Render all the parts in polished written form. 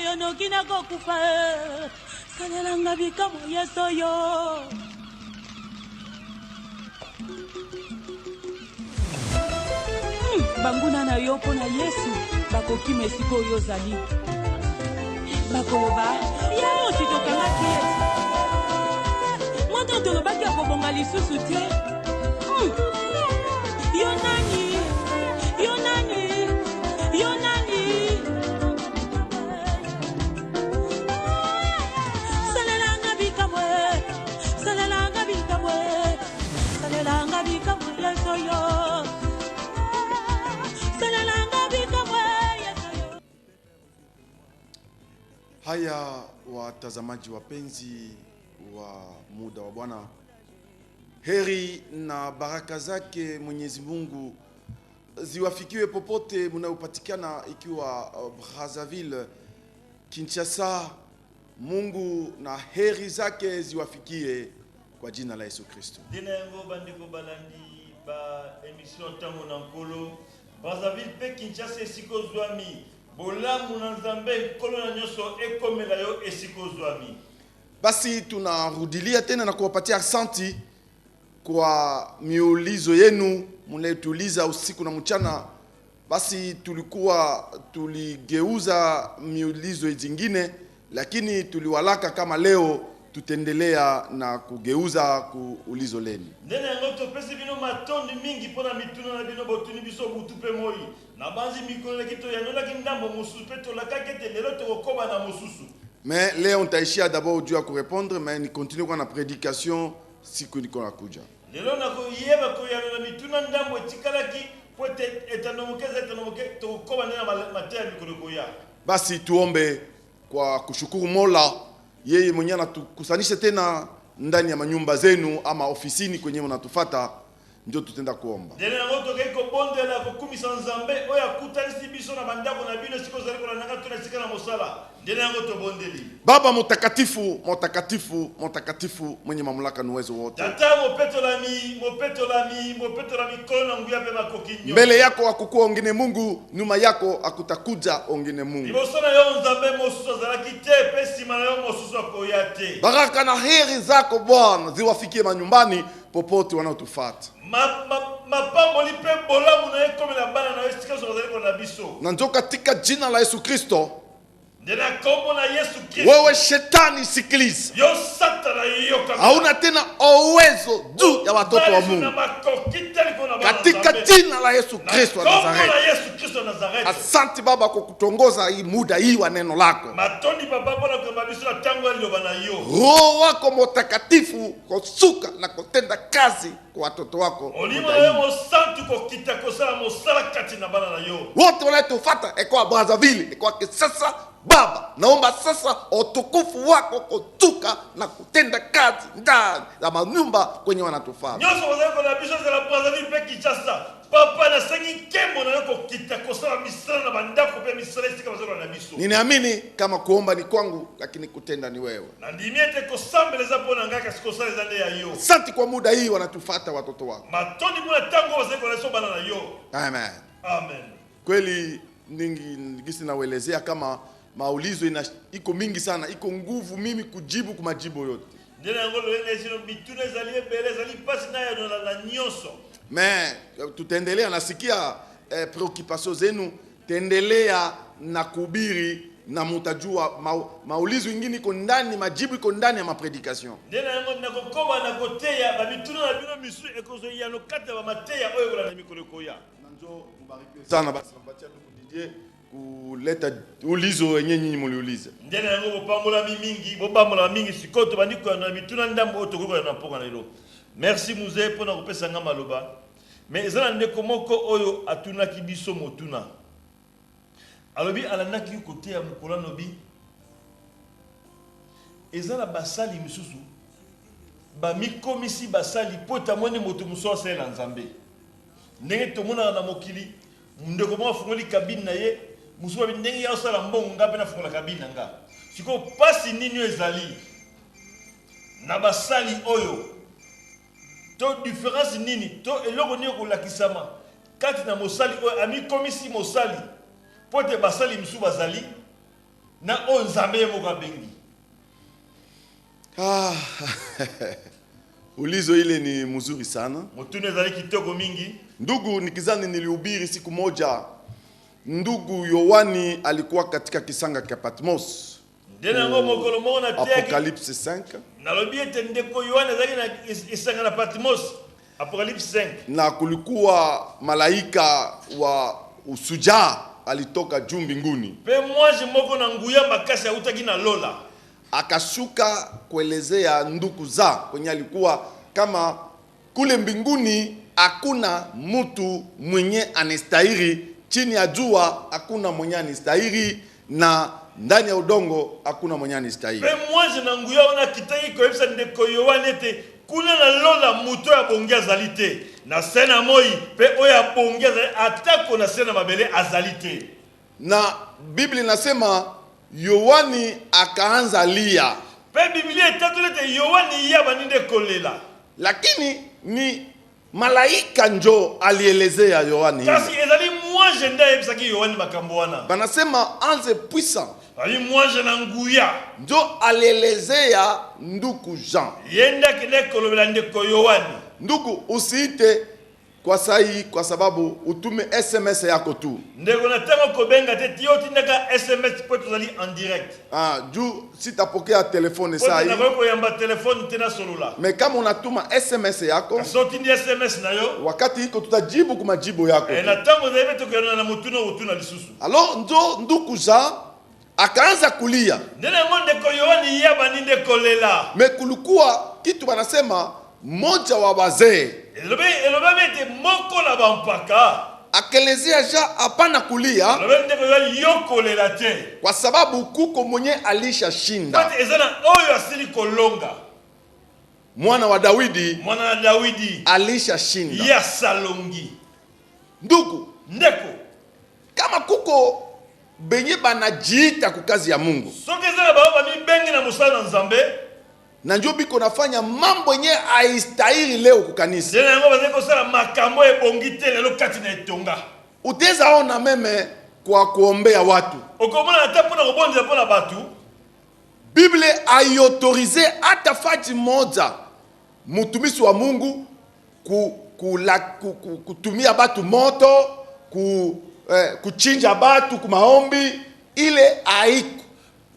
yono kina kokufa salelanga bikamo yeso yo banguna na yo pona Yesu bakoki mesiko yo zali bakoloba ya ositokanga ki moto tolobaki akobonga lisusu te yo nani yo nani yo nani salelanga bikamwe salelanga bikamwe salelanga bikamwe yeso yo Haya watazamaji wapenzi wa muda wa Bwana, heri na baraka zake Mwenyezi Mungu ziwafikiwe popote mnaopatikana, ikiwa Brazzaville, Kinshasa. Mungu na heri zake ziwafikie kwa jina la Yesu Kristo. Dina yango bandiko balandi ba emission tango na nkolo Brazzaville pe Kinshasa esiko zwami bolamu na Nzambe kolo na nyoso ekomela yo esiko zwami. Basi tunarudilia tena na kuwapatia asante kwa miulizo yenu mnayotuuliza usiku na mchana. Basi tuligeuza miulizo zingine, lakini tuliwalaka kama leo tutaendelea na kugeuza kuulizo lenu. Ndene yango topesi bino matondi mingi pona mituna na bino botuni biso butupe moi na banzi mikolo kito yanola kindambo mususu peto la kakete lelo to koba na mususu. Mais leo nitaishia d'abord Dieu à répondre, mais ni continue kwa na prédication siku niko nakuja. Lelo na ko yeba ko yanola mituna ndambo etikalaki pote etanomoke to koba na matea mikolo koya. Basi tuombe kwa kushukuru Mola, yeye mwenye anatukusanisha tena ndani ya manyumba zenu ama ofisini kwenye mnatufuata, ndio tutenda kuomba. Ndene ngoto keko bonde la kukumisa Nzambe oya kutanisi biso na bandako na bino siko zali kona nanga tunasika na mosala. Ndene ngoto bondeli. Baba mtakatifu, mtakatifu, mtakatifu mwenye mamlaka na uwezo wote. Tata mopeto la mi kono nguya pe makokinyo. Mbele yako hakukuwa ongine Mungu, nyuma yako hakutakuja ongine Mungu. Liboso na yo Nzambe mosusu zalaki te pesi mana yo mosusu akoyate. Baraka na heri zako Bwana ziwafikie manyumbani popote wanaotufuata. Mapambo lipe bolamu na ekome la bana na esika zo zali kona biso. Na ndio katika jina la Yesu Kristo. Ndena kombo na Yesu Kristo. Wewe shetani sikiliza. Yo satana yo kama. Hauna tena uwezo juu ya watoto wa Mungu. Katika jina la Yesu Kristo wa Nazareti. Asante Baba kwa kutongoza hii muda hii wa neno lako. Matoni baba bona kwa biso na tango liloba na yo. Roho wako mtakatifu kusuka na kutenda kazi kwa watoto wako. Olimo leo mosantu kwa kitakosala mosala kati na bana na yo. Wote wanatufuata kwa Brazzaville, kwa Kinshasa. Baba, naomba sasa utukufu wako kutuka na kutenda kazi ndani ya manyumba kwenye wanatufuata. Nyoso wazako na biso za Brazzaville pe Kinshasa. Papa na sangi kembo na yoko kitakosala misala na bandako pe misala isika wazako na biso. Ninaamini kama kuomba ni kwangu, lakini kutenda ni wewe. Na ndimiete kosambeleza pona ngaka sikosala zande ya yo. Asante kwa muda hii wanatufuata watoto wako. Matoni mwana tango wazako na so bana na yo. Amen. Amen. Kweli ningisi naelezea kama maulizo iko mingi sana, iko nguvu mimi kujibu kwa majibu yote. Ndena ngolo ene bitune zalie bele zali pasi na ya na nyoso. Mais tutaendelea nasikia preoccupation zenu, tendelea na kuhubiri na mutajua maulizo ingine iko ndani, majibu iko ndani ya mapredication. Ndena ngo nakokoba na koteya ba bitune na bino misu ekozo ya no kata ba mateya oyo la mikolo koya. Nanjo mbarikiwe sana basi nampatia ndugu Didier kuleta ulizo wenye nyinyi mliuliza. Ndena yango bopambola mingi sikoto bandiko na bituna ndambo otokoko na mpoka na ilo. Merci muze pona kopesa nga maloba. Mais ezana ndeko moko oyo atunaki biso motuna. Alobi alandaki kote ya mukolo nobi. Ezana basali misusu. Ba mikomisi basali pota moni moto muso sela Nzambe. Ndenge tomona na mokili ndeko mo fungoli kabine na ye musuba ndenge ya osala mbongo ngape na fungola kabine nga. Siko pasi nini ezali na basali oyo to différence nini to eloko nini ko lakisama kati na mosali oyo ami komisi mosali pote basali misu bazali na o nzambe moko bengi. Ah, ulizo ile ni mzuri sana. Mutune ezali kitoko mingi. Ndugu, nikizani nilihubiri siku moja, ndugu Yohani alikuwa katika kisanga cha Patmos. Apocalypse 5. Apocalypse 5. Na kulikuwa malaika wa usuja alitoka juu mbinguni. Akashuka kuelezea ndugu za kwenye alikuwa kama kule mbinguni hakuna mtu mwenye anastahili, chini ya jua hakuna mwenye anastahili, na ndani ya udongo hakuna mwenye anastahili. Pe mwaje na nguya ona kitaki ko epsa ndeko Yohanete kuna na lola muto ya bongea zalite na sena moi pe oya bongea atako na sena mabele azalite. Na Biblia inasema Yohani akaanza lia. Pe Biblia itatulete Yohani ya baninde kolela. Lakini ni malaika njo alielezea Yohani. Kasi ezali mwaje nda epsa ki Yohani makambo wana. Banasema anze puissant. Ali mwaje na nguya Njo alielezea ndugu Jean. Yenda kile kolobela ndeko Yohani. Ndugu, usiite kwa sahi kwa sababu utume SMS yako tu. Ndeko na tango kobenga te tioti ndaka SMS kwetu zali en direct. Juu sitapokea telefone sahi. sahi. Kwa yamba telefone tena solula. Me kama unatuma SMS yako, kasoti ndi SMS nayo, wakati iko tutajibu kwa majibu yako. Na tango zaibe tukiona na mutuno utuna lisusu. Alors njo ndugu Jean akaanza kulia. Ndene ngonde ko Yohani yaba ninde kolela. Me kulikuwa kitu wanasema moja wa wazee. Elobe mete moko la bampaka. Akelezea Jean hapana kulia. Elobe ndeko Yohani yokolela te. Kwa sababu kuko mwenye alisha shinda. Pati ezana oyo asili kolonga. Mwana wa Dawidi. Mwana wa Dawidi. Alisha shinda. Ya salongi. Ndugu. Ndeko. Kama kuko benye banajiita ku kazi ya Mungu. Soke ezana baba mi bengi na musala nzambe. Na njo biko nafanya mambo yenye haistahili leo ku kanisa. Ndena ngo bazeko sala makambo ebongite lelo kati na etonga. Uteza ona meme kwa kuombea watu. Okomona atapo na kubonza pona batu. Biblia aiautorize hata fati moja mtumishi wa Mungu kutumia batu moto, kuchinja batu ku maombi, ile haiko.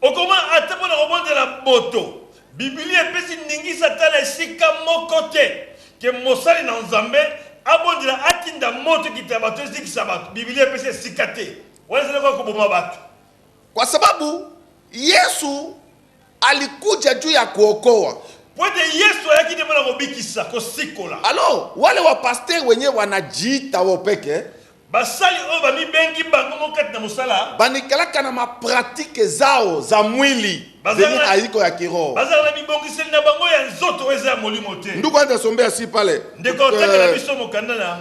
Okomona atapo na kubonza la boto. Biblia pesi ningi satana esika mokote ke mosali na nzambe abondela atinda moto kitabato esiki sabato. Biblia pesi esika te. Wazele kwa kuboma batu. Kwa sababu Yesu alikuja juu ya kuokoa. Pote Yesu ayakine mwana kubikisa kosikola. Alors wale wa pasteur wenye wanajiita wopeke basali oba mi bengi bango mokati na musala banikalaka na mapratike zao za mwili zenye haiko ya kiroho. Bazala na mibongiseli na bango ya nzoto weza ya molimo te. Ndugu ande sombea si pale. Ndeko taka na biso mokanda na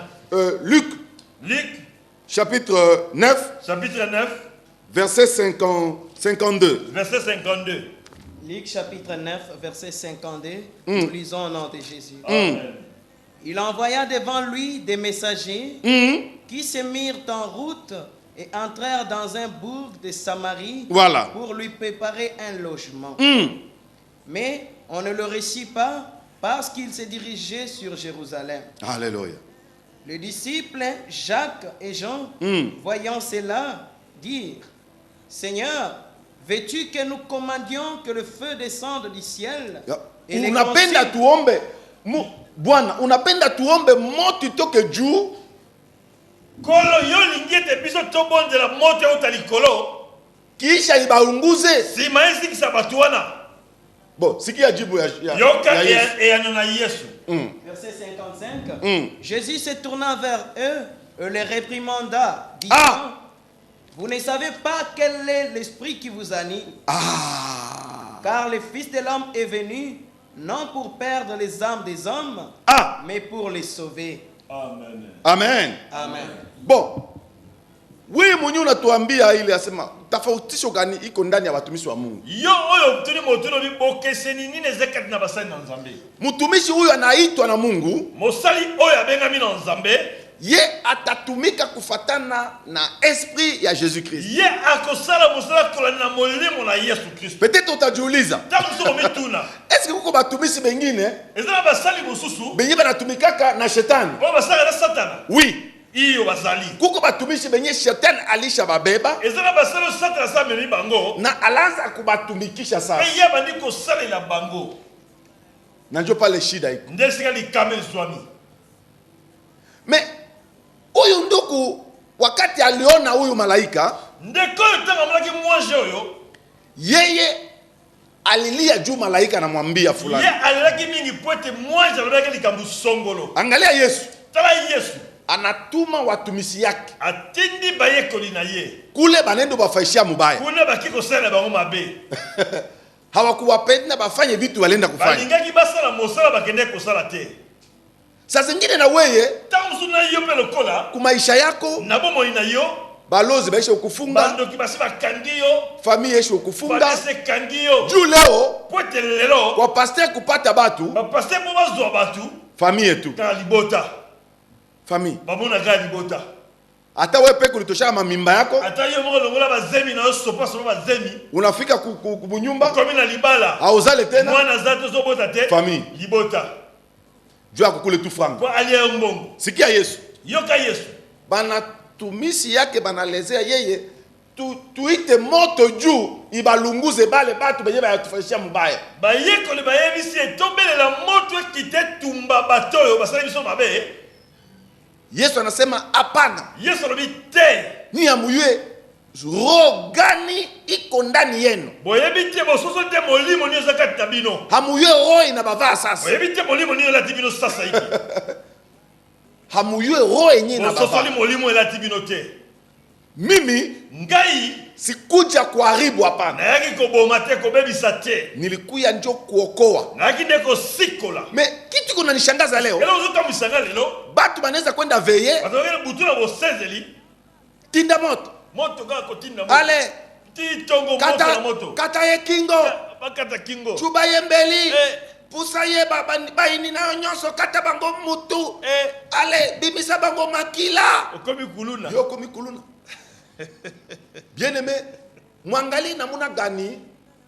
Luc chapitre 9 verset 52. Verset 52. Luc chapitre 9 verset 52. Nous lisons au nom de Jésus. Amen. Il envoya devant lui des messagers qui se mirent en route et entrèrent dans un bourg de Samarie pour lui préparer un logement. Mais on ne le réussit pas parce qu'il se dirigeait sur Jérusalem. Alléluia. Les disciples Jacques et Jean, voyant cela, dirent: Seigneur, veux-tu que nous commandions que le feu descende du ciel? Unapenda tuombe Bwana, unapenda tuombe moto itoke juu? Kolo yo lingete biso tobonde la moto utalikolo kisha ibaunguze si maisi kisabatuana. Bon, sikia jibu ya yoka ya na Yesu. Verset 55. Jésus se tourna vers eux et les réprimanda, disant: Vous ne savez pas quel est l'esprit qui vous anime. Car le Fils de l'homme est venu non pour perdre les âmes des hommes, mais pour les sauver. Amen. Amen. Amen. Bon, wewe mwenyewe unatuambia ile asema tofautisho gani iko ndani ya watumishi wa Mungu? Yo oyo tuni motuno bibokeseni nini zekati na basali na nzambe. Mtumishi huyu anaitwa na Mungu. Mosali oyo abengami na nzambe ye atatumika kufatana na esprit ya Jésus Christ. Ye akosala musala kolani na molimo na Yesu Kristo. Peut-être utajiuliza, est-ce que kuko batumisi bengine ezala basali mosusu benye banatumikaka na shetani? ba basala na satana. Oui. Iyo basali. Kuko batumishi benye shetani alisha babeba ezala basala satana sa memi bango na alanza kubatumikisha sasa. Ye bandi kosala la bango. Na njo pale shida iko. Ndesika likame swami. Mais huyu ndugu wakati aliona huyu malaika, ndeko tanga mulaki mwanje oyo, yeye alilia juu malaika anamwambia fulani. Ye alilaki mingi pote mwanje alibaki likambu songolo. Angalia Yesu. Tala Yesu anatuma watumishi yake. Atindi bayekoli na ye. Kule banendo bafaishia mubaya. Kuna bakiko sala bango mabe. Hawakuwapenda bafanye vitu walenda kufanya. Balingaki basala mosala bakende kosala te. Saa zingine na weye tamusuna yo pe lokola ku maisha yako na bomo ina yo balozi baisha ukufunga, bando kibasi bakangiyo familia isha ukufunga, bakase kangiyo juu leo pote lelo kwa pasteur kupata batu ba pasteur bo bazwa batu familia tu ka libota famille babona ka libota hata wewe peke ulitoshaka mamimba yako, hata yo moko longola bazemi na yo sopa sopa bazemi unafika kubunyumba komi na libala auzale tena mwana zato zo bota te famille libota juu akukule tu franga kwa aliye mbongo. Sikia Yesu, yoka Yesu bana tumisi yake banalezea yeye tuite moto juu ibalunguze bale batu benye bayatufanyishia mubaya. Bayekoli bayebisi etombele la moto ekite tumba batoyo basala biso mabe. Yesu anasema hapana. Yesu alobi te. Ni amuyue roho gani iko ndani yenu. Boyebi te bososo te molimo ni ezaka tabino. Hamuyue roho inabavaa sasa. Boyebi te molimo ni elati bino sasa hiki. Hamuyue roho yenyewe inabavaa. Bososo ni molimo elati bino te. Mimi ngai sikuja kuharibu hapana. Na yaki koboma te kobebisa te. Nilikuya njo kuokoa. Na yaki ndeko sikola. Me kitu kuna nishangaza leo. Elo uzuka msanga lelo. Batu banaweza kwenda veye. Batokele butula bosezeli. Tinda moto. Moto kako tinda moto. Ale. Titongo moto na moto. Kata ye kingo. Bakata kingo. Chuba ye mbeli. Pusa ye baini na nyonso kata bango mutu. Ale bimisa bango makila. Okomi kuluna. Yo komi kuluna. Bien aimé, mwangali namuna gani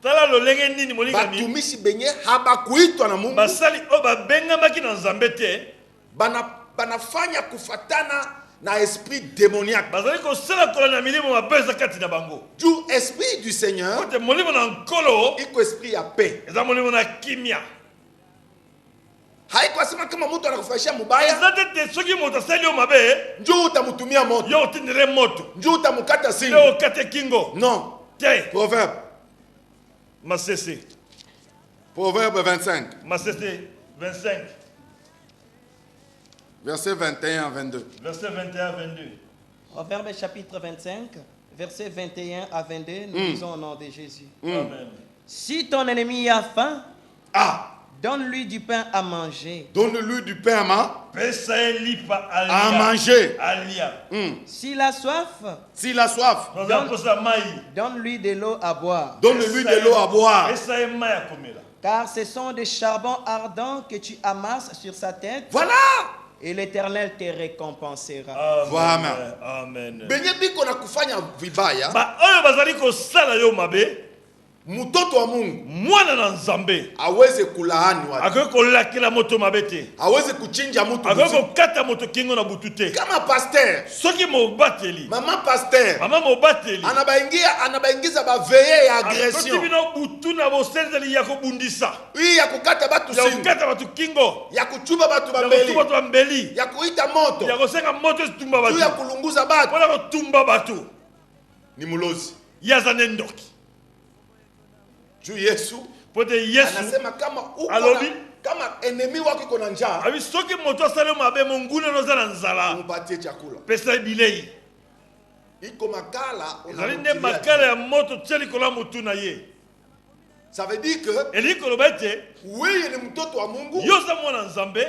tala lolenge nini molinga mi batumishi benye habakuitwa na Mungu basali oba benga maki na nzambe te banafanya kufatana na esprit démoniaque bazali ko sala kola na milimo mabeza kati na bango du esprit du Seigneur kote molimo na nkolo iko esprit ya paix eza molimo na kimia haiko asema kama mtu anakufanyia mubaya zate soki moto asali yo mabe njoo utamutumia moto yo utindire moto njoo utamukata singo yo kate kingo non te proverbe Masese proverbe 25 Masese 25 verset 21 à 22 verset 21 à 22 Proverbe chapitre 25 verset 21 à 22 nous lisons au nom de Jésus. Amen. Si ton ennemi a faim, donne-lui du pain à manger. Donne-lui du pain à manger. S'il a soif, donne-lui de l'eau à boire. Donne-lui de l'eau à boire. Car ce sont des charbons ardents que tu amasses sur sa tête. Voilà. Et l'Éternel te récompensera. Voilà. Amen. Benye biko na kufanya vibaya. Ba oyo bazali ko sala yo mabe. Mtoto wa Mungu mwana na nzambe aweze kulaani watu, akoki kolakela moto mabe te, aweze kuchinja mtu, akoki kokata moto kingo na butu te. Kama pasteur soki mobateli mama pasteur mama mobateli anabaingiza baveye ya agression, akoki bino butu na bosenzeli ya kobundisa, hii ya kukata batu singo, ya kukata batu kingo, ya kuchuba batu bambeli, ya kuita moto, ya kosenga moto tumba batu, ya kulunguza batu, wala kotumba batu, ni mulozi yazane ndoki. Juu Yesu anasema kama uko kama enemy wako iko na njaa, abi soki moto asale mabe monguna noza na nzala, umpatie chakula, pesa bilei iko makala, unalinde makala ya moto tseli kola mutu na ye. Ça veut dire que eliko lobete wewe ni mtoto wa Mungu, yoza mwana nzambe,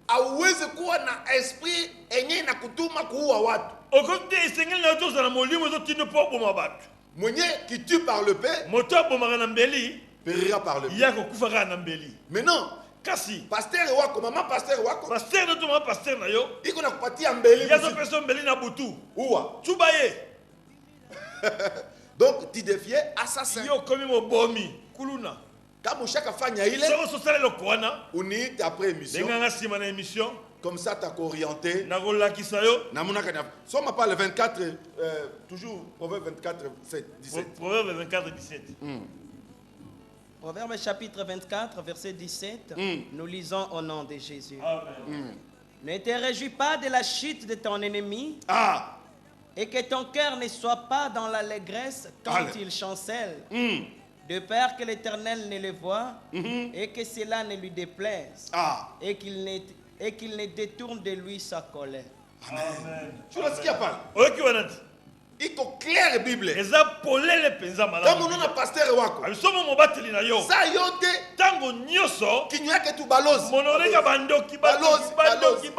auweze kuwa na esprit enye na kutuma kuua watu. Okote isengeli na toza na molimo zo tindo po boma batu. Mwenye qui tue par le paix, moto bomaka na mbeli périra par le paix. yako kufaka na mbeli. Maintenant, kasi pasteur wako mama pasteur wako pasteur no tuma pasteur na yo iko na kupatia mbeli yazo peso mbeli na butu uwa chuba ye donc tu deviens assassin yo komi mobomi kuluna kama ushakafanya ile soko sosale lokwana uniite après émission nganga sima na émission comme ça t'as orienté na kolakisa yo namuna kanya soma pas le 24 toujours proverbe 24 17 Proverbe 24 17 Proverbe chapitre 24, verset 17. Nous lisons au nom de Jésus. Amen. Ne te réjouis pas de la chute de ton ennemi. Ah Et que ton cœur ne soit pas dans l'allégresse quand Allez. il chancelle. De peur que l'Éternel ne le voie et que cela ne lui déplaise. Ah Et qu'il ne détourne de lui sa colère. Amen. tu vois ce qu'il y a pas Oki wanati iko clair bible eza polele penza kama malamu unaona pasteur wako abisomo mobateli na yo sa yote tango nyonso kinywa yake tu balozi monoreka bandoki Balozi,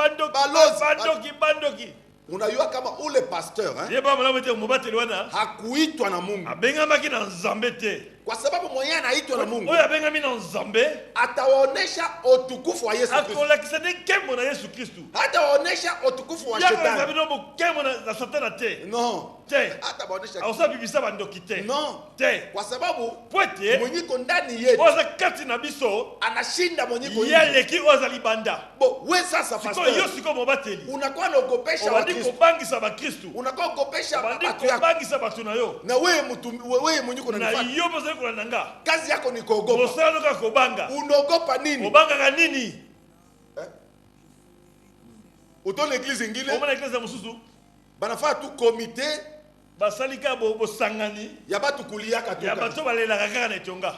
bandoki unajua kama ule pasteur ye ba malamu te mobateli wana hakuitwa na Mungu abengamaki na nzambe te kwa sababu mwenyewe anaitwa na Mungu oyo abengami na nzambe atawaonesha utukufu wa Yesu Kristo akolakisa nde nkembo na yesu kristu hatawaonesha utukufu wa yaka eza shetani bino bokembo na satana te non te hatawaonesha akosa bibisa bandoki te non te kwa sababu po ete mwenyiko ndani yetu oyo aza kati na biso anashinda mwenyiko ye aleki oyo aza libanda bo we sasa sikoyo yo pasteur sikoyo mobateli unakuwa naogopesha obandi Wakristo kobangisa bakristu unakuwa ogopesha obandi watu yako kobangisa bato na yo na wewe mwenyiko na unanifanya yo mpe ozali kolanda nga kazi yako ni kuogopa mosala no kaka kobanga unaogopa nini obangaka nini utona eglise ingine omona eklese mosusu banafaa tu komite basali kaka bosangani ya batu kuliaka ya tu bato balelaka kaka na etonga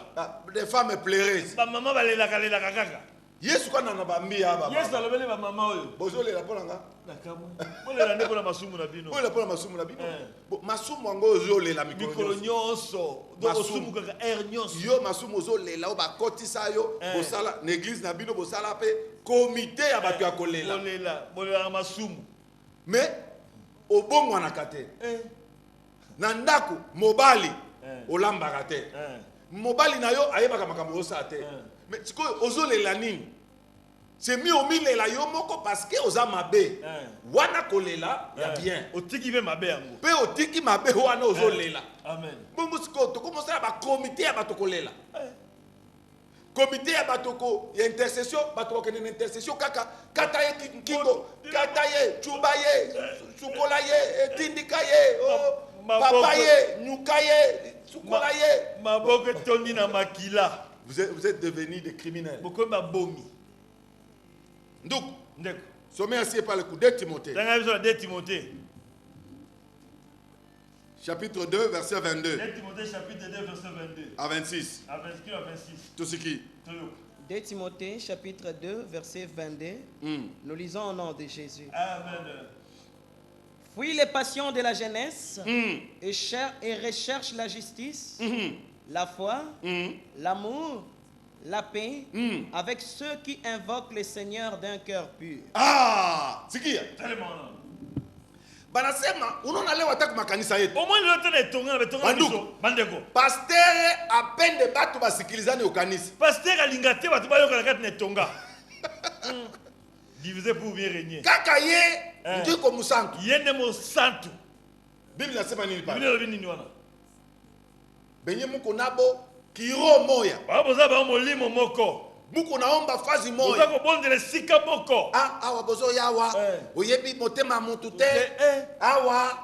des femmes pleureuses bamama balelaka kaka yesu kana na bambia aba yesu alobeli bamama oyo bozolela mpona nga nakamu bolela nde mpona masumu na bino olela mpona masumu na bino Eh. Bo, masumu yango ozolela mikolo mikolo nyonso. nyonso do Masumu. osumu kaka aire nyonso yo masumu ozolela oyo bakotisa yo Eh. bosala na eglise na bino bosala mpe komite ya bato ya kolela bolelaka masumu me obongwanaka te na ndako mobali olambaka te mobali na yo ayebaka makambo osala te me sikoyo ozolela nini semi omilela yo moko parceke oza mabe wana kolela ya bien otiki mpe mabe yango mpe otiki mabe wana ozolela amen bongo sikoyo tokomosala bakomite ya bato kolela komite ya bato ya intercession bato bakende na intercession kaka kata ye kingo kata ye cuba ye sukola ye etindika ye papa ye nyuka ye sukola ye maboko etondi na makila vous êtes devenus des criminels bokomi babomi ndeko ndeko sommet ainsi par le coup de Timothée tanga biso na 2 timothée chapitre 2 verset 22 2 timothée chapitre 2 verset 22 à 26 à 26 à 26 tout ce qui 2 Timothée chapitre 2 verset 22. Nous lisons au nom de Jésus. amen Fuis les passions de la jeunesse et recherche la justice, la foi, l'amour, la paix avec ceux qui invoquent le Seigneur d'un cœur pur. ah sikia tellement banasema unaona leo hata kumakanisa yetu omoi lelo tena etonga na betonga na biso bandeko pasteur apende bato basikilizane ukanisa paster alinga te bato bayokana kati na etonga divisé pour bien régner kaka ye ndiko musantu ye nde mosantu biblia nasema nini pale biblia elobi nini wana benye muko nabo kiro moya baboza bango molimo moko muko naomba fazi boza moya kobondela esika moko awa bozo yawa oyebi motema mutu te awa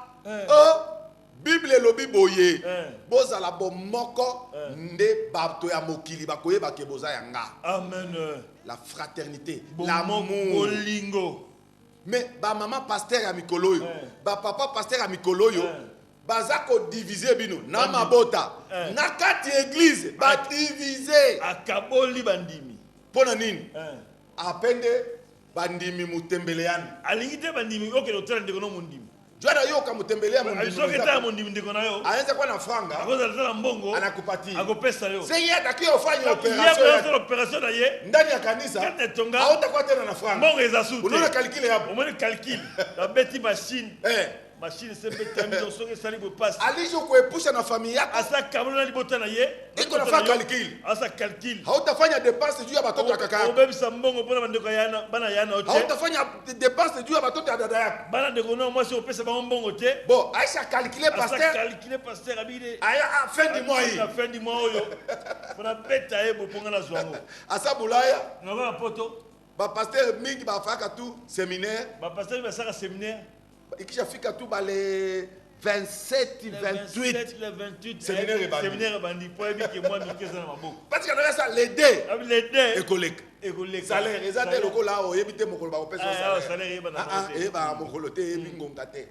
bible elobi boye bozala bomoko nde bato ya mokili bakoyebake boza yanga amen la fraternité l'amour l'amour bolingo mais bamama pasteur ya mikolo oyo bapapa pasteur ya mikolo oyo baza kodivise bino na mabota na kati église badivise akaboli bandimi mpo na nini apende bandimi mutembeleani alingi te bandimi okende otala ndeko no mondimi jwana yoka mutembelea soki etala mondimi ndeko na yo anaweza kuwa na franga akozala tala mbongo anakupatia akopesa yo se ye atakiwa ufanye operation yakoyasala operation na ye ndani ya kanisa kati etonga hautakuwa tena na franga mbongo eza su unaona te kalikile hapo omoni calcule babeti machine machine sebeta mizo soki sali bo passe alijo kuepusha na familia yako asa kabona libota na ye iko nafanya calcul asa calcul hautafanya dépense juu ya batoto ya kaka yako obebisa mbongo pona bandeko yana bana yana ote hautafanya dépense juu ya batoto ya dada yako bana ndeko no mwasi opesa ba mbongo te bon aisha calculer asa pasteur calculer pasteur abide aya à fin du mois à fin du mois oyo pona beta ebo ponga na zwango asa bulaya ngaba poto ba pasteur mingi ba faka tu séminaire ba pasteur ba saka séminaire ikisha fika tu ba les 27 28 le 28 séminaire bandi po ebi ke moi mikeza na maboko parce que dans ça les deux abi les deux écolique salaire ezate loko la o yebite mokolo ba opesa salaire eba na eba mokolo te yebi ngonga te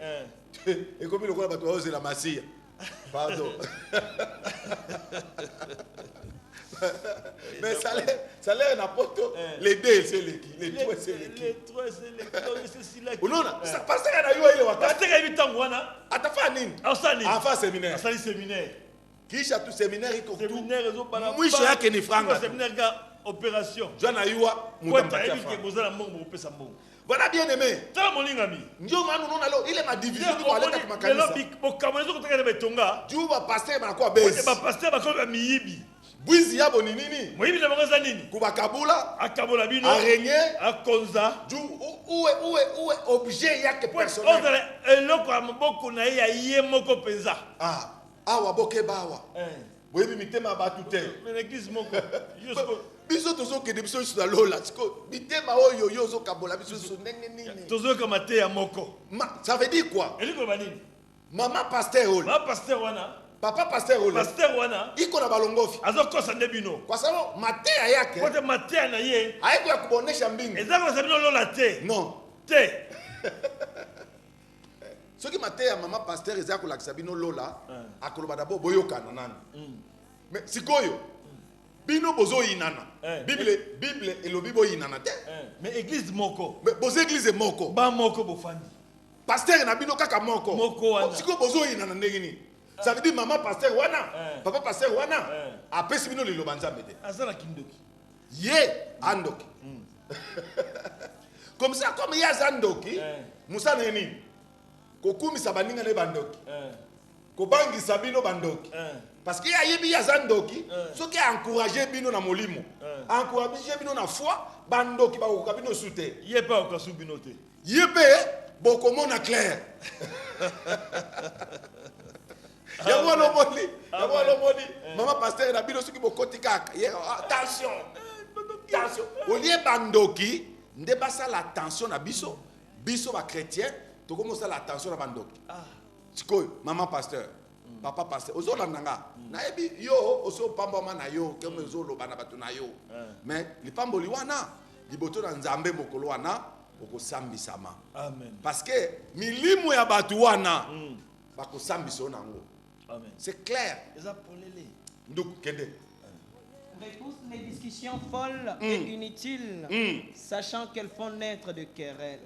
et comme le bato ose la masia pardon mais salaire na poto les deux c'est les trois c'est l'équipe unaona sasa pasteur na yo ile wakati pasteur hivi tangu wana atafanya nini asani afa séminaire asali séminaire kisha tu séminaire iko tu séminaire ezo bana mwisho yake ni franga séminaire ga opération jana yua mutampatia franga kwa bozala mbongo opesa mbongo voilà bien aimé tala molingami ndio maana unaona leo ile ma division tu waleta kwa makanisa bo kamonezo kutaka na betonga juu ba pasteur banakuwa base ba pasteur bakoba miyibi bwizi yabo ni nini moyibi na bangaza nini kubakabula akabola bino araignée akonza juu uwe objet yake personnel ozala eloko ya maboko na ye ya ye moko penza awa boke bawa boyebi mitema batu te mais l'église moko jusqu'au biso tozokende biso nyonso na lola siko mitema oyo yo ozokabola biso nyonso ndenge nini tozoyoka mate ya moko ça veut dire quoi elikoloba nini mama pasteur oyo ma pasteur wana papa pasteur oyo pasteur wana iko na balongofi azokosa nde bino kwa sababu matea yake kote matea na ye haiko ya kubonesha mbingu eza kosa bino lola te non te soki matea ya mama pasteur eza kolakisa bino lola akoloba dabo boyokana nani mais sikoyo bino bozoyinana bible elobi boyinana te mais église moko mais bozo église moko ba moko bofandi pasteur na bino kaka moko wana sikoyo bozoyinana ndenge nini ça veut dire maman pasteur wana papa pasteur wana apesi bino liloba nzambe te azala kindoki ye andoki comme ça comme ye aza ndoki musana ye nini kokumisa baninga ne bandoki kobangisa bino bandoki parce que ayebi aza ndoki soki encourager bino na molimo encourager bino na foi bandoki bakoka bino su te ye pe okasu bino te ye pe bokomona clair yango wana omoni mama pasteur na bino soki bokoti kaka attention olie bandoki nde basala attention na biso bachrétien tokomosala attention na bandoki sikoyo mama pasteur papa pasteur ozolanda nga nayebi yo osopambwama na yo keme ozoloba na bato na yo mais lipamboli wana liboto na nzambe mokolo wana okosambisama parce que milimo ya bato wana bakosambisa nango c'est clair nduku kende Repousse les discussions folles et inutiles, sachant qu'elles font naître de querelles.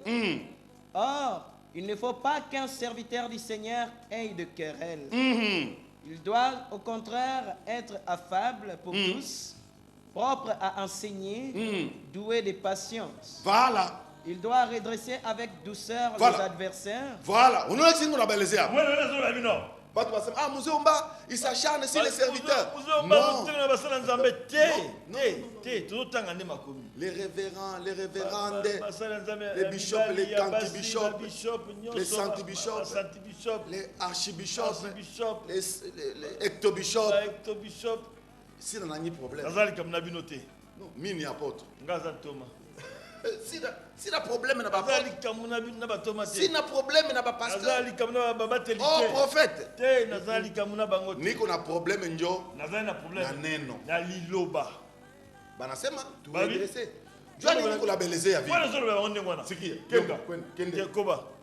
Or, il ne faut pas qu'un serviteur du Seigneur ait de querelles. Il doit au contraire être affable pour tous, propre à enseigner, doué de patience. Voilà. Il doit redresser avec douceur les adversaires. Voilà. On a dit qu'on a balayé. Muzomba, il s'acharne sur les serviteurs. Non. Les révérends, les révérendes, les bishops, les canti-bishops, les santi-bishops, les archibishops, les ectobishops. Si on a un problème. Non, mini apôtre. Si le problème n'a pas si le problème n'a pas pasteur oh prophète ni qu'on a problème njo na neno na liloba banasema tu redresser Dieu ni ko la belezer ya vie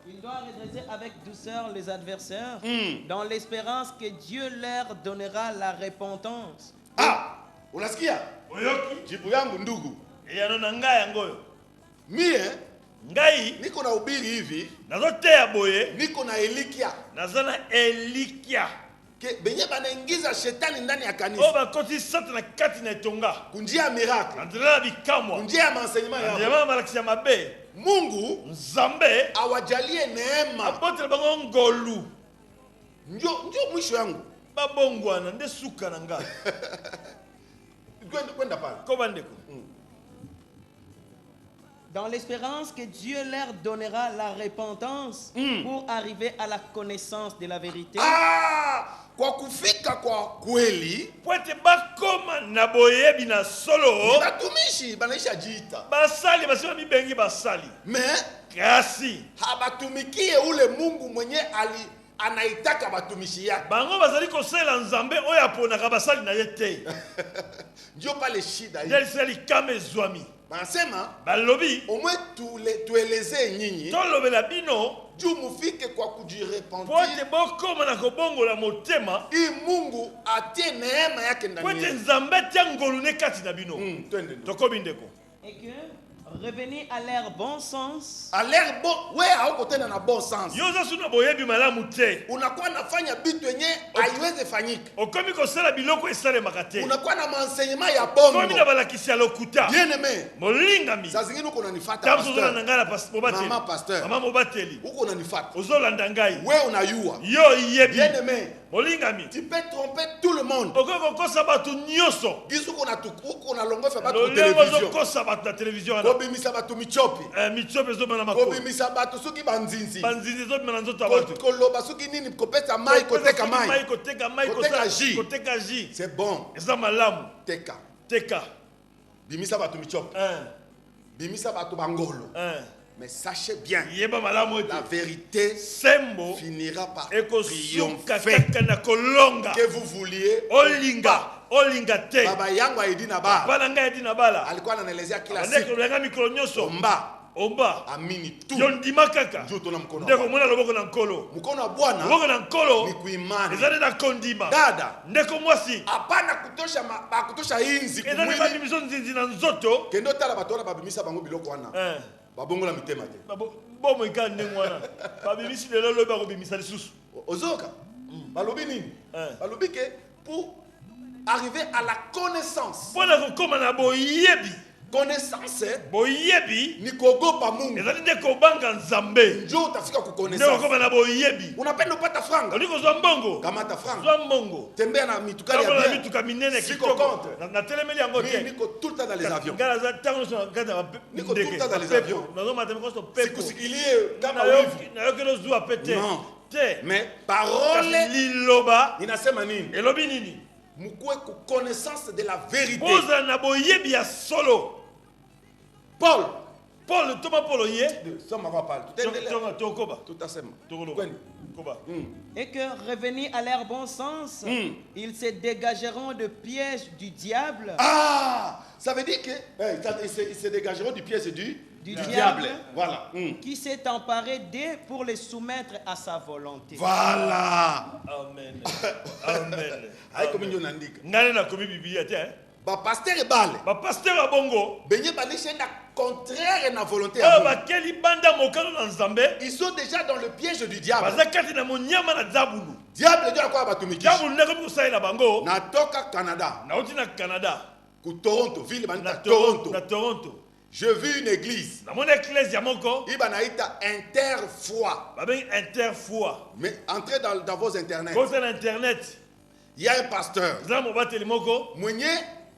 il doit redresser avec douceur les adversaires dans l'espérance que Dieu leur donnera la repentance. Unasikia oyoki jibu yangu ndugu yanona ngaya ngoyo mie ngai niko na ubiri hivi nazoteya boye niko na elikia nazana elikia ke benye banaingiza shetani ndani ya oyo kanisa bakoti satana kati na etonga kunjia ya miracle andela na bikamwa kunjia ya maenseignement yao andela malakisi ya mabe Mungu nzambe awajalie neema abotela bango ngolu ndio mwisho yangu babongwana nde suka na ngai kwenda pale ko bandeko dans l'espérance que Dieu leur donnera la repentance pour arriver à la connaissance de la vérité. Kwa kufika kwa kweli pote bakoma na boyebi na solo batumishi banaisha jiita basali basema mibengi basali mais kasi habatumikie ule Mungu mwenye anaitaka batumishi yake bango bazali kosala nzambe oyo aponaka basali na ye te ndio pale shida hii nde lisali kame zwami banasema balobi omwe tueleze nyinyi tolobela bino juu mufike kwa kujirepentir pote bokoma na kobongola motema hii Mungu atie neema yake ndani pote yenu nzambe atia ngolu ne kati na bino twende tokobi ndeko Et que revenez à leur bon sens. a l'air bon we hauko tena na bon sens yo za suna boyebi malamu te unakuwa nafanya bitu yenye haiweze fanyika okomi kosala biloko esalemaka te unakuwa na maenseignement ya komi na bongo balakisi ya lokuta bien aimé molingami saa zingine uko unanifuata ntango ozola na pasteur ngai na mobateli Mama pasteur. mama mobateli uko unanifuata ozolanda ngai we unayua yo yebi bien aimé molingami tu peux tromper tout le monde okoki kokosa bato nyonso gisu uko unalongofa bato ku lolenge television ozokosa bato na televizio wana kobimisa bato michopi mitiope ezobima na makolo kobimisa bato soki banzinzi banzinzi ezobima na nzoto ya bato koloba soki nini kopesa mai koteka mai koteka mai Koteka jus. koteka jus c'est bon eza malamu teka teka bimisa bato michopi bimisa bato bangolo mais sachez bien yeba malamu ete la vérité sembo finira par ekosuka triompher kaka na kolonga que vous vouliez olinga te baba yangu aidi na ba bana ngai edi na bala alikuwa ananielezea kila ndeko siku loyanga mikolo nyonso omba amini tu yo ndima kaka ndio tuna mkono ndeko mwana loboko na nkolo mkono wa Bwana loboko na nkolo ni kuimani eza nde na kondima dada ndeko mwasi hapana kutosha inzi eza nde kumwili babimiso nzinzi na nzoto kendo tala bato wana babimisa bango biloko wana babongola mitema te bomo eka ndenge wana babimisi lelo loyi bakobimisa lisusu ozoka balobi nini balobi ke pour arriver à la connaissance mpona kokóma na boyebi connaissance boyebi ni kogopa Mungu ezali nde kobanga nzambe njo utafika ku nde connaissance kokóma na boyebi unapenda upata franga olingi kozwa mbongo kamata franga zwa mbongo tembea na mitukali tambola ya na bien mituka minene Siko kitoko contre. natelemeli yango mimi te niko tout le temps dans les avions ngai naza ntango nyonso na kati ya Niko tout le temps dans les avions. nazomata mikoso pepo sikusikilie kama wivu nayokeli ozwa pe te Non. te mais kasi parole liloba inasema nini elobi nini mukue ku connaissance de la vérité bozala na boyebi ya solo Paul paul toma paul ye soma kwa Paul tutendelea tokoba tutasema tokoloba kwani koba Et que revenus à leur bon sens, ils se dégageront de pièges du diable. ça veut dire que ils se dégageront du piège du diable. Voilà. Qui s'est emparé d'eux pour les soumettre à sa volonté. Voilà. amen amen Aiko minyo nandika. ngane nakomi biblia te Ba pasteur ebale. bapaster ya bongo Benye balishe na contraire na volonté oyo ya Mungu. bakeli banda mokano na nzambe Ils sont déjà dans le piège du diable. baza kati na monyama na zabulu Diable ndio alikuwa batumikisha. zabulu nde komi kosalela bango Natoka Canada, nauti na canada ku Toronto, ville na banita toronto Toronto. Je vis une église. namoni eklese ya moko Iba naita Interfoi. babengi interfoi Mais entrez dans vos internets. kota na internet Il y a un pasteur. eza mobateli moko Mwenye,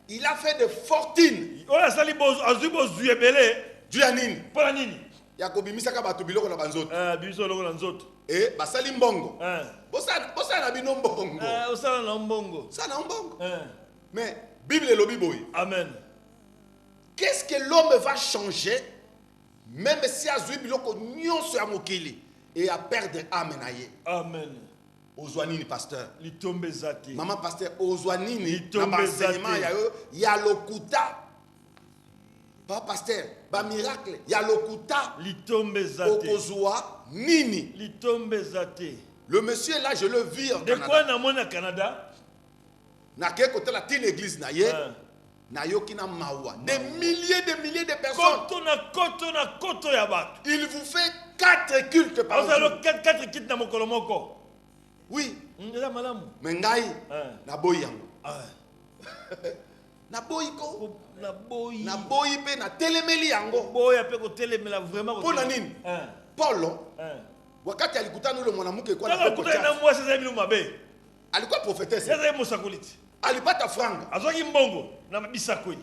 il a fait de fortune. oyo asali azwi bozwi ebele Dieu ya nini? mpo na nini Ya kobimisaka bato biloko na banzoto. biso oloko na nzoto Et basali mbongo. Bosala na bino mbongo. osala na mbongo Sana mbongo. Mais Bible elobi boye. amen Qu'est-ce que l'homme va changer même si azwi biloko nyonso ya mokili et à perdre âme na ye? amen Ozwa nini pasteur? litombe eza te Maman pasteur ozwa nini na Litombe enseignement eza te. ya yo ya lokuta? Ba pasteur, ba miracle ya lokuta litombe eza te okozwa nini? litombe eza te Le monsieur là je le vis en de Canada. quoi namoni na canada Nake kotela tine église na ye. Na yoki na mawa. Des milliers de personnes. koto ya bato Il vous fait 4 cultes par ozala jour. 4 kiti na mokolo moko Oui, eza malamu. Mais ngai Hein. naboyi yango. Ah. Naboyi ko. Na boyi. Naboyi pe na telemeli yango. Boya pe ko telemela vraiment. Pona nini? Hein. Paulo Hein. wakati alikutana ule mwanamke kwa Kaka kutana na mwasi sasa hivi mabe. alikuwa prophétesse. Sasa hivi musakuliti. Alipata franga. Azwaki mbongo na bisakoli.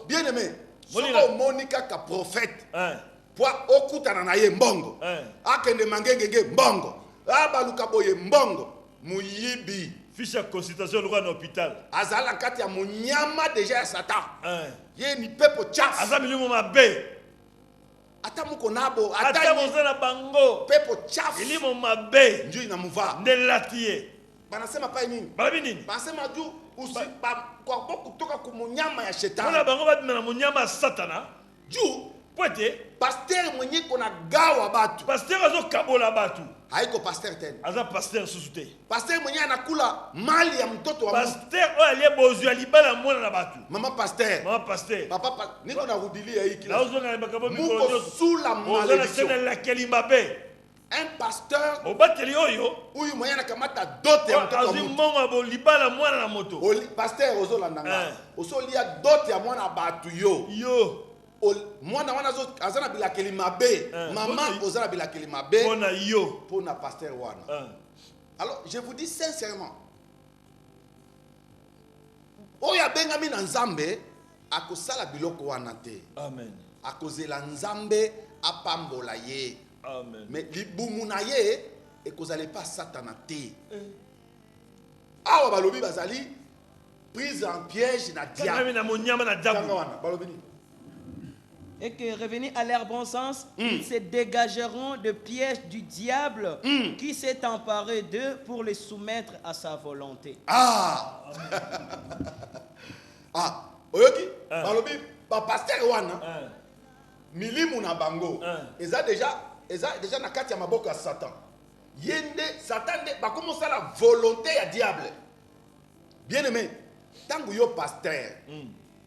Bien aimé. Molina. Soko monika ka prophète. Hein. Pwa okutana na ye mbongo. Akende mangengenge mbongo. Abaluka boye mbongo. Muyibi. Fiche ya consultation lokwa na hôpital. Azala kati ya munyama deja ya Satan. Hein. Ye ni pepo chafu. Aza milimo mabe. Ata muko nabo Ata mozana bango. pepo chafu. Ilimo mabe. Njui na muva. Ndelatie. Banasema pa nini? Balabi nini? Banasema juu kwa kutoka kumunyama ya shetani. Kuna bango batina na munyama satana. Juu Pwete. pasteur mwenye kona gawa batu. Pasteur azo kabola batu. Haiko pasteur tena. Aza pasteur susute. Pasteur mwenye anakula mali ya mtoto wa mtu. Pasteur oyo alie bozwa libala mwana na batu. Mama pasteur. Mama pasteur. Papa niko na rudilia hiki. Na ozo na bakabo Muko mikolo. sous la Ozo na sena malédiction. la kelimbabe. Un pasteur Obateli oyo. huyu mwenye anakamata dote ya mtoto wa Azi mtu. mbongo bo libala mwana na moto. Pasteur ozo landanga. Eh. Ozo lia dote ya mwana batu yo. Yo. Mwana wana zo azana bilakeli mabe. Mama ozana bilakeli mabe. Pona yo. Pona pasteur wana. Alors, je vous dis sincèrement, oya bengami na nzambe akosala biloko wana te. Amen. Akozela nzambe apambola ye. Amen. Mais libumu na ye ekozala pas satana te. Awa balobi bazali prise en piège na diable. Na monyama na diable. Kanga wana balobi ni. Et que revenus à leur bon sens, ils se dégageront de pièges du diable qui s'est emparé d'eux pour les soumettre à sa volonté. Ah! Ah! Oyoki? Balobi ba pasteur wana. Milimu na bango. Eza déjà na kati ya maboko ya Satan. Yende Satan de ba comment ça la volonté ya diable. Bien aimé, tangu yo pasteur.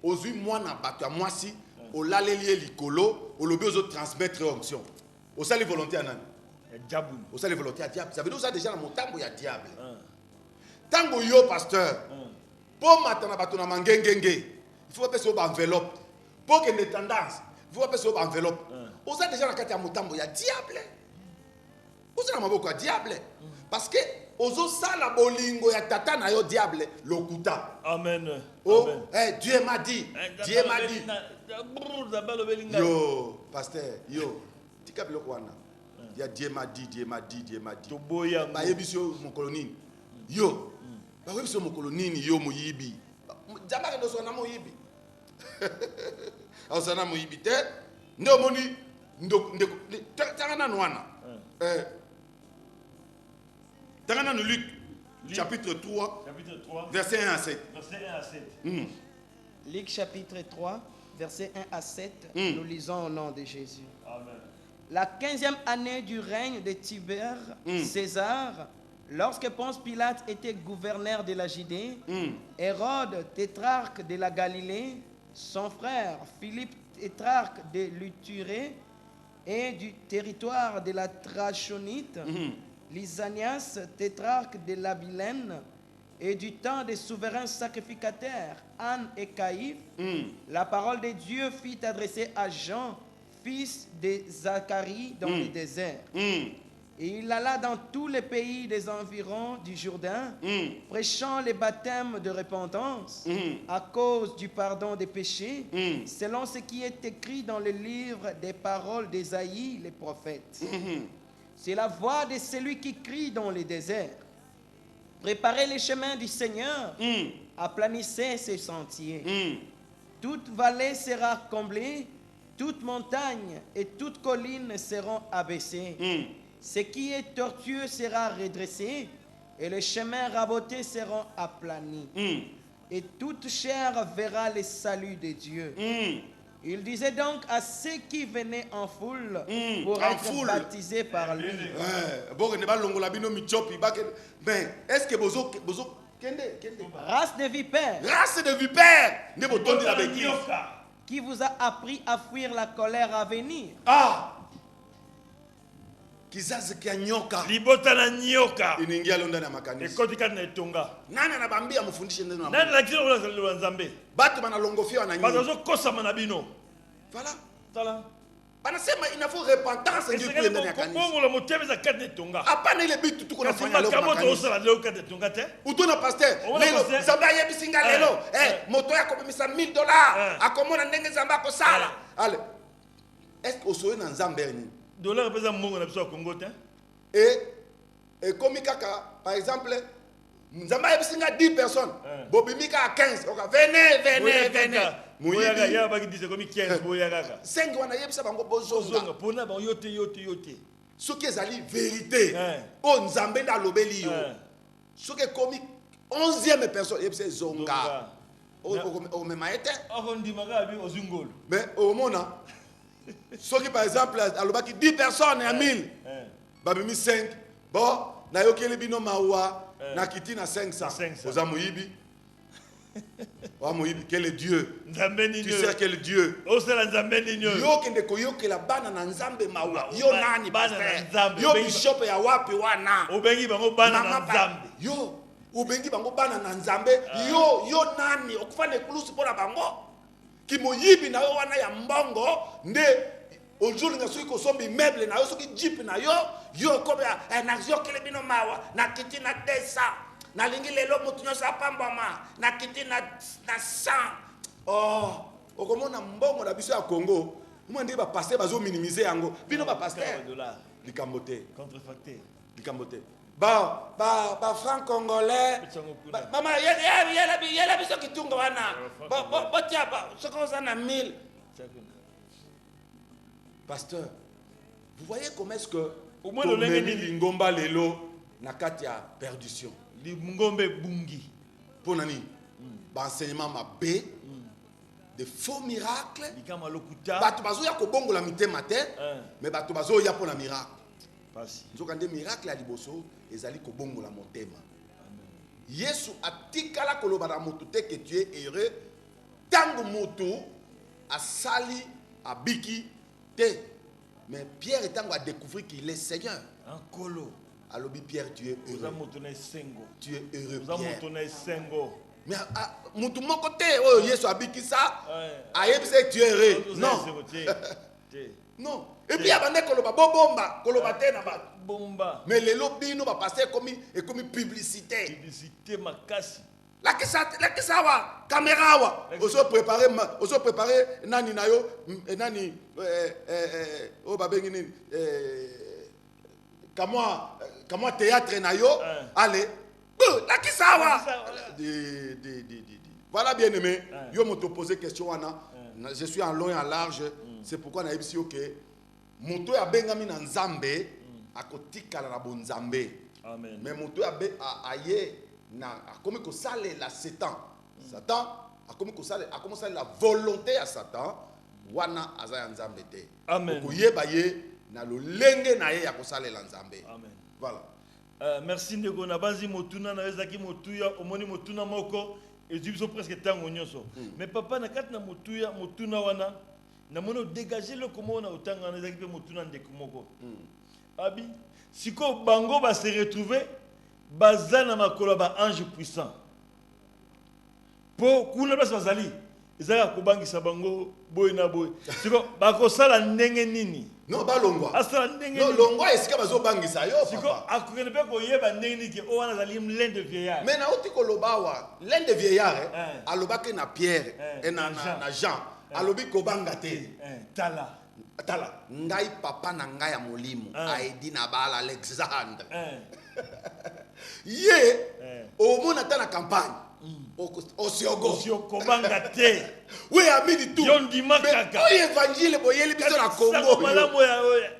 Ozui mwana bato ya mwasi. Olaleli likolo, olobi ozo transmettre onction. Osali volonté à nani? Diable. Osali volonté à diable. Ça veut dire que ça déjà na motambo ya diable. Tango yo pasteur. Po matana bato na mangengenge. Il faut passer au enveloppe. Pour que les tendances, il faut passer au enveloppe. Osa déjà na kati ya motambo ya diable. Osa na maboko ya diable. Parce que ozo sala bolingo ya tata na yo diable lokuta. Amen. Oh, hey, Dieu m'a dit. Dieu m'a dit. Yo, pasteur, yo. Tika biloko wana. Ya Dieu m'a dit, Dieu m'a dit, Dieu m'a dit. Toboya. Ba yebisio mon colonine. Yo. Ba yebisio mon colonine yo muyibi. Jamaka ndo sona muyibi. Ausana muyibi te. Ndo moni ndo tangana nwana. Tangana no Luc chapitre 3 verset 1 à 7. Verset 1 à 7. Luc chapitre 3, verset 1 à 7, nous lisons au nom de Jésus. Amen. La 15e année du règne de Tibère César, lorsque Ponce Pilate était gouverneur de la Judée, Hérode, tétrarque de la Galilée, son frère Philippe, tétrarque de l'Uturée et du territoire de la Trachonite, Lysanias, tétrarque de l'Abilène, et du temps des souverains sacrificateurs, Anne et Caïphe, la parole de Dieu fut adressée à Jean, fils de Zacharie, dans le désert. Et il alla dans tous les pays des environs du Jourdain, prêchant les baptêmes de repentance à cause du pardon des péchés, selon ce qui est écrit dans le livre des paroles d'Ésaïe, les prophètes. C'est la voix de celui qui crie dans le désert. Préparez les chemins du Seigneur, aplanissez ses sentiers. Toute vallée sera comblée, toute montagne et toute colline seront abaissées. Ce qui est tortueux sera redressé, et les chemins rabotés seront aplanis. Et toute chair verra le salut de Dieu. Il disait donc à ceux qui venaient en foule pour être baptisés par lui. Mais est-ce que bozo race de vipères, race de vipères, qui vous a appris à fuir la colère à venir? Ah, kizazi kia nyoka libota na nyoka iningia londa na makanisa. ekoti kati na etonga. Nani anabambia mfundishe neno la Nani Mungu? lakini ola nzambe Batu banalongofiwa na nyinyi. bazo kosama na bino. Voilà. Tala Banasema il faut repentance ndio tuende ndani ya kanisa. Kongo la motebeza kati na etonga. Hapana ile bitu tuko nafanya leo Kama kwa moto kanisa. osala leo kati na etonga te. Utona pasteur Ona lelo pasteur. zamba yebisinga lelo moto yako bimisa $1000 akomona ndenge zamba ko sala. Ale. Est-ce que osoye na nzambe ni? Dollar pesa mbongo na biso ya Congo te. Et comme kaka par exemple nzamba yebisinga 10 personnes. Bobimika à 15. Oka venez. Moyaga ya baki dise komi 15 boyaga. 5 wana yebisa bango bozonga. Zonga pona ba yote. Soki ezali vérité. O nzambe nda lobeli yo. Soki komi 11e personne yebisa zonga. O memaete. Ako ndimaka bi ozungolo. Mais au mona soki par exemple alobaki 10 personnes à 1000. Babimi 5. Bon, na yokeli bino mawa na kiti na 500. Oza moyibi. Wa moyibi quel est Dieu? Tu sais quel Dieu? O sala nzambe ninyo. Yo kende koyokela bana na nzambe mawa. Yo nani pasteur? Yo bishop ya wapi wana? Obengi bango bana na nzambe. Yo obengi bango bana na nzambe. Yo nani okufana ekulusu pona bango? Kimoyibi na yo wana ya mbongo nde aujourd'hui nga soki kosombi meuble na yo soki jeep na yo kobe na yokele bino mawa na kiti na 200 na lingi lelo mutu nyonso apambama na kiti na 100. Oh okomona mbongo na biso ya Congo mwa ndi ba pasteur bazo minimiser yango bino ba pasteur likambo te contrefacté likambo te ba franc congolais mama yela biso kitunga wana botia soko za na 1000. Pasteur, vous voyez comment est-ce que Lingomba lelo na kati ya perdition. Lingombe bungi. Pour nani? Enseignement mabé, de faux miracles. Batu bazo ya kobongo la mitema te, mais batu bazo ya pour la miracle. Nzokande miracle ya liboso ezali kobongo la motema. Yesu atikala koloba na motu te que tu es heureux tango motu asali abiki. Mais Pierre est a découvert qu'il est Seigneur. Un colo. Alors Pierre, tu es heureux. Tu es heureux, Pierre. Mais mon côté, oh Yesu abiki ça. Ayebise tu es heureux. Non. Non. Et puis avant de koloba bomba, koloba te na ba. Bomba. Mais les lobby no va passer comme publicité. Publicité makasi. La kisa wa caméra wa oso préparer nani na yo nani o babengi nini kama théâtre na yo allez la kisa wa voilà bien aimé yo moto poser question wana je suis en long et en large c'est pourquoi na ebisi OK moto ya bengami na nzambe akotikala na bonzambe amen mais moto ya aye na comme que ça la Satan a comme que ça a commencé la volonté à Satan wana azaya nzambe te amen kuyeba ye na lolenge na ye ya kosala la nzambe amen voilà merci ndeko na banzi motuna na ezaki motuya omoni motuna moko ezibiso presque tango nyonso mais papa na kati na motuna wana na mono dégager le comment na otanga na ezaki pe motuna ndeko moko abi siko bango ba se retrouver bazana makolo ba ange puissant po kuna basi bazali ezaka kobangisa bango boy na boy siko bakosala ndenge nini non balongwa asala ndenge non longwa esika bazobangisa yo siko akokende pe koyeba ndenge nini ke o wana zali l'un de vieillard mais na oti kolobawa l'un de vieillard alobaki na Pierre et na Jean alobi kobanga te tala ngai papa na ngai ya molimo aedi na bala Alexandre ye omona ta na campagne osiokobanga te oui amini tout yondima kaka oyo évangile boyeli biso na Congo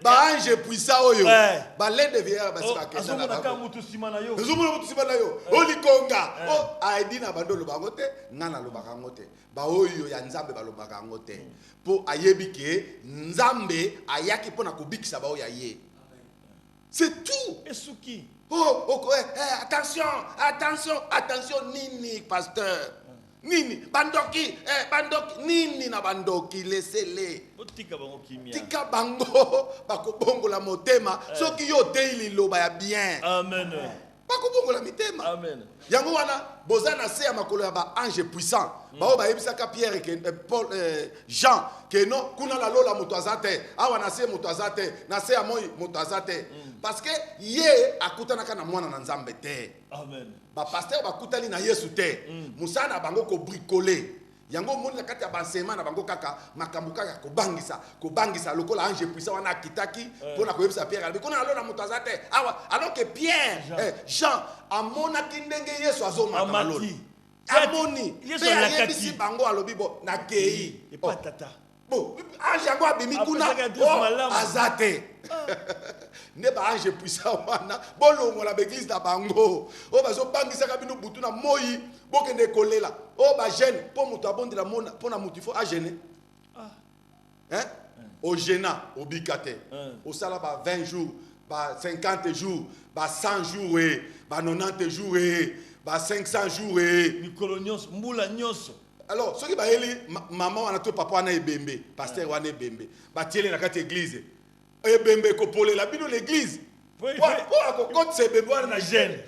ba ange puissant oyo ba l'un de vieillard basi ba kesa na ba mutu sima na yo olikonga o aedi na bandolo bango te ngana lobaka ngote ba oyo ya nzambe balobaka ngote po ayebi ke nzambe ayaki pona kobikisa ba oyo ye c'est tout esuki attention nini pasteur nini bandoki bandoki nini na bandoki laissez-les Botika bango kimia. tika bango bakobongola motema soki yo te liloba ya bien Amen. bakobongola mitema Amen. yango wana boza na se ya makolo ya ba ange puissant bao bayebisaka Pierre ke Paul Jean ke non kuna la lola moto azate awa na se moto azate na se ya moi moto azate parce que ye akutanaka na mwana na Nzambe te. Amen. Ba pasteur bakutani na Yesu te. Musana bango ko bricoler. Yango moni na kati ya bansema na bango kaka makambo kaka ko bangisa lokola ange puissant wana kitaki pona ko yebisa Pierre albi kuna lona moto azate awa alors que Pierre Jean amona kindenge Yesu azoma na lola amoni Yesu pe alakati ayebisi bango alobi bo na kei et pas tata. bon ange yango abimi kuna azate ne ba ange puissant wana bolongola ba église na bango o bazo bangisaka bino butu na moyi bokende kolela o ba jeune po mutu abondela mona pona mutu fo a gêner hein au gênant au bikate au sala ba 20 jours ba 50 jours ba 100 jours et ba 90 jours et ba 500 jours et Mikolo nyonso mbula nyonso. alors ceux qui ba eli maman wana to papa wana ebembe pasteur wana ebembe ba tiele na kati église ebembe ko pole la bino l'église po ko compte se bembe wana na jeune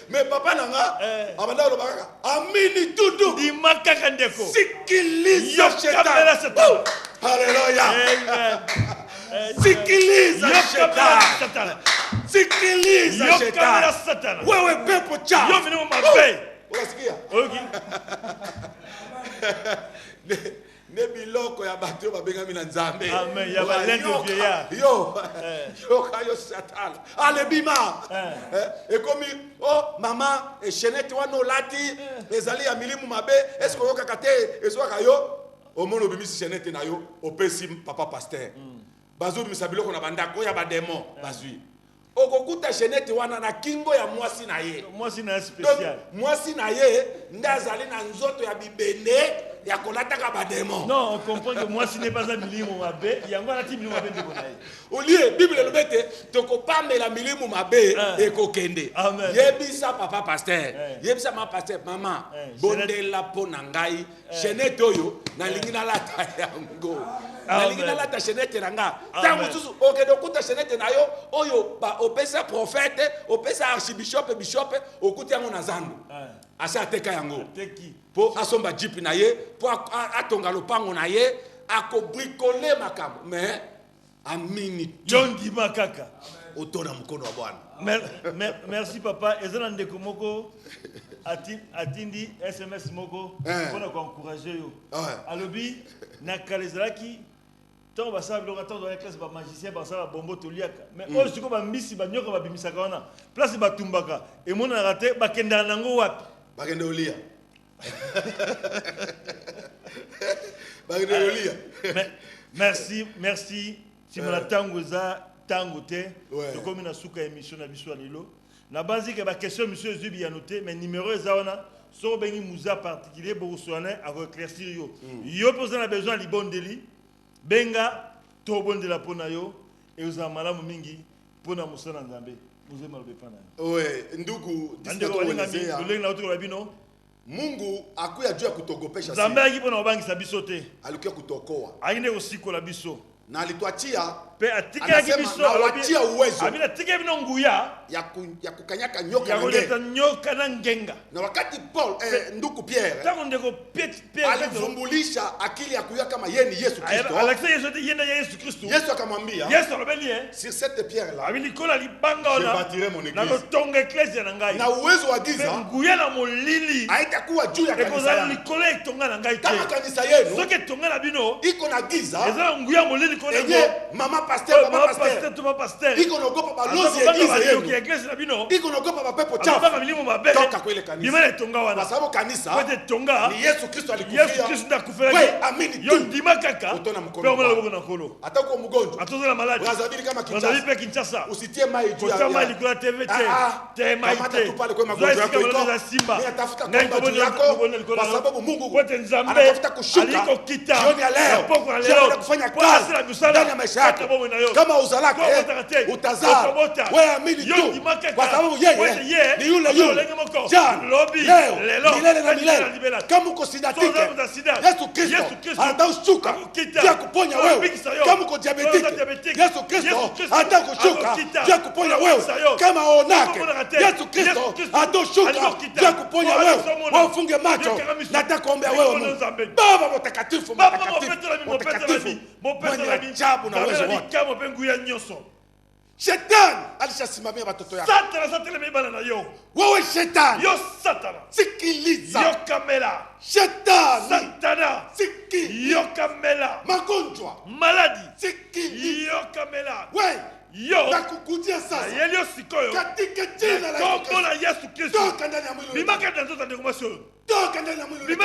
mais papa nanga abanda lo baka amini tutu Di makaka ndeko. sikiliza shetani haleluya Amen. sikiliza shetani sikiliza Yokamera shetani Satan. wewe pepo cha Yo minimo mabe. unasikia Ogi. ne biloko ya bato babengami na Nzambe Amen. Ya balende vieillard. yo kayo satana alebima ekomi oh mama chenette wana olati ezali ya milimu mabe est-ce que yokaka te ezwaka yo omono bimisi chenette na yo opesi papa pasteur bazo bimisa biloko na bandako ya bademo bazwi okokuta chenette wana na kingo ya mwasi na ye Mwasi na spécial. mwasi na ye ndazali na nzoto ya bibende ya kolataka bademo. Non, on comprend que mwasi n'est pas un milimo mabe. Yango na ti milimo mabe ndeko na ye. Olie Bible lobete tokopamela milimu mabe ekokende. Amen. Yebisa papa pasteur. Yebisa ma pasteur mama. Bondela pona ngai. Chenette oyo na lingi na lata yango. Na lingi na lata chenette ranga. Tango susu okedo kuta chenette na yo oyo ba opesa prophète, opesa archbishop bishop okuti yango na zandu. Asa ateka yango. Teki. Po asomba jeep na ye, po atonga lopango na ye, akobrikole makambo. Mais amini John di makaka. otona mkono wa Bwana. Merci papa. Ezana ndeko moko atindi SMS moko pona ko encourager yo. Alobi na kalezalaki to basala biloko to dans classe ba magicien basala bombo toliaka. Mais oyo siko ba mbisi ba nyoka ba bimisaka wana. Place ba tumbaka. E mona na rate ba kenda nango wapi? Bakende olia. Bakende olia. Merci. Si mon tango za tango te. Comme na suka émission na biso lelo. Na base que ba question monsieur Zubi a noté mais numéro zawana so bengi muza particulier pour soigner à éclaircir yo. Yo pose na besoin li bondeli. Benga to bondela pona yo et aux amala mingi pona musana Nzambe. Muze malobe pana. Ouais, ndugu Mungu akuya juu ya kutogopesha Nzambe akipona obangisa biso te. Alikuya kutokoa. Aine usiko la biso. Na alituachia pe atika kibiso na watia uwezo abina tika bino nguya ya kukanyaka nyoka na ngenga nyoka na ngenga. Na wakati Paul nduku Pierre tango ndeko Pierre alivumbulisha akili ya kuyua kama yeye ni Yesu Kristo. Alexis Yesu Kristo. Yesu akamwambia Yesu alobeli sur cette pierre là abini kola libanga ona je bâtirai mon église. Na kotonga ecclesia na ngai. Na uwezo wa giza nguya na molili haitakuwa juu ya kanisa yangu. Eko za tonga na ngai te. Kama kanisa yenu soke tonga na bino iko na giza ezala nguya molili ko na mama pasteur papa pasteur iko naogopa balozi eglise yenu eglise na bino iko naogopa mapepo chafu baba milimo mabe toka kwa ile kanisa bimele tonga wana kwa sababu kanisa wote tonga ni Yesu Kristo alikufia Yesu Kristo ndakufia wewe amini tu yo ndima kaka utona mkono pe omala na kolo hata uko mgonjwa atozela maladi unazabiri kama Kinshasa pe Kinshasa usitie mai juu ya kama mai kwa TV te mai te tupale kwa magonjwa yako iko Simba ninatafuta kwamba juu yako kwa sababu Mungu wote Nzambe anatafuta kushuka aliko kita jioni ya leo poko leo kufanya kazi ndani ya maisha yako kama uzalaka utazaa wewe amini tu kwa sababu yeye ni yule jana leo milele na milele. Kama uko sidatike Yesu Kristo ataushuka ya kuponya wewe. Kama uko diabetike Yesu Kristo atakushuka ya kuponya wewe. Kama onake Yesu Kristo atashuka ya kuponya wewe. Wafunge macho, nataka kuombea wewe Mungu. Baba mtakatifu, mtakatifu, mwenye ajabu na uwezo wote. Shetani alishasimamia watoto yako. Wewe shetani, sikiliza. Shetani, sikiliza. Magonjwa, sikiliza. Wewe nakukujia sasa katika jina la Yesu Kristo. Toka ndani ya mwili. Toka ndani ya mwili.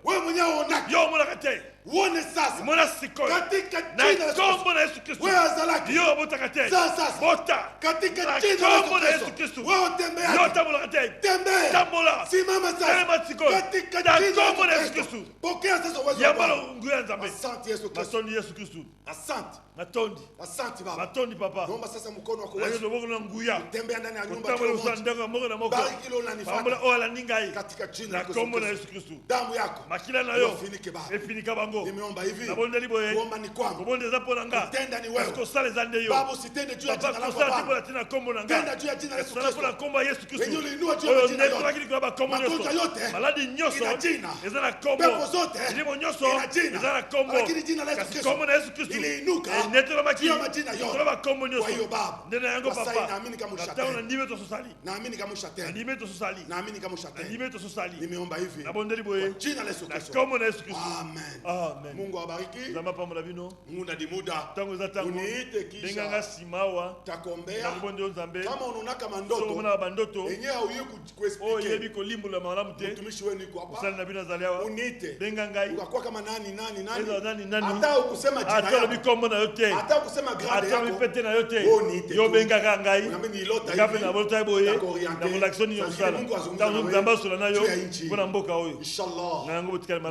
Wewe mwenyewe unaki. Uone sasa katika jina la Yesu Kristo. Wewe azalaki sasa katika jina la Yesu Kristo. Wewe tembea, tembea, simama sasa katika jina la Yesu Kristo. Pokea sasa uwezo wa Bwana. Asante Yesu Kristo. Asante Baba. Matondi papa. Naomba sasa mkono wako wewe. Tembea ndani ya nyumba yako. Bariki leo unanifuata. Katika jina la Yesu Kristo. Damu yako. Makila na yo. Efinika bango. Nimeomba hivi. Kuomba ni kwangu. Kutenda ni wewe. Baba usitende juu ya jina lako Baba. Tenda juu ya jina la Yesu Kristo. Wenye uliinua juu ya jina lako. Magonjwa yote. Maladi nyoso. Ina jina. Pepo zote. Ina jina. Lakini jina la Yesu Kristo. Iliinuka. Juu ya majina yote. Kwa hiyo Baba. Sasa naamini kama ushatenda. Naamini kama ushatenda. Naamini kama ushatenda. Nimeomba hivi. Kwa jina la Yesu Kristo. Amen. Mungu awabariki. Mungu na dimuda. Uniite kisha. Takombea. Kama ununaka mandoto. Enye hauye kuexplike. Mtumishi wenu yuko hapa. Uniite. Ukakuwa kama nani. Hata ukusema jina yako. Hata ukusema grade yako. Uniite. Unamini ilota hivi. Inshallah.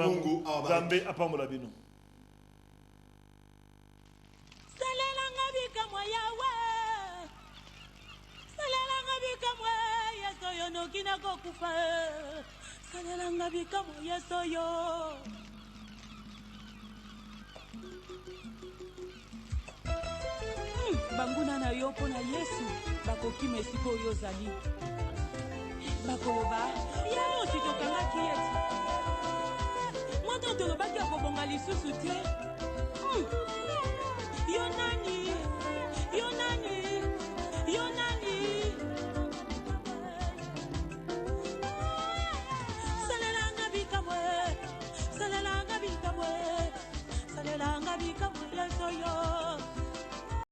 Mungu awabariki. Banguna na yo pona Yesu bakoki mesiko yo zali bakoloba yo titokanga kieti mwanto tolobaki akobonga lisusu te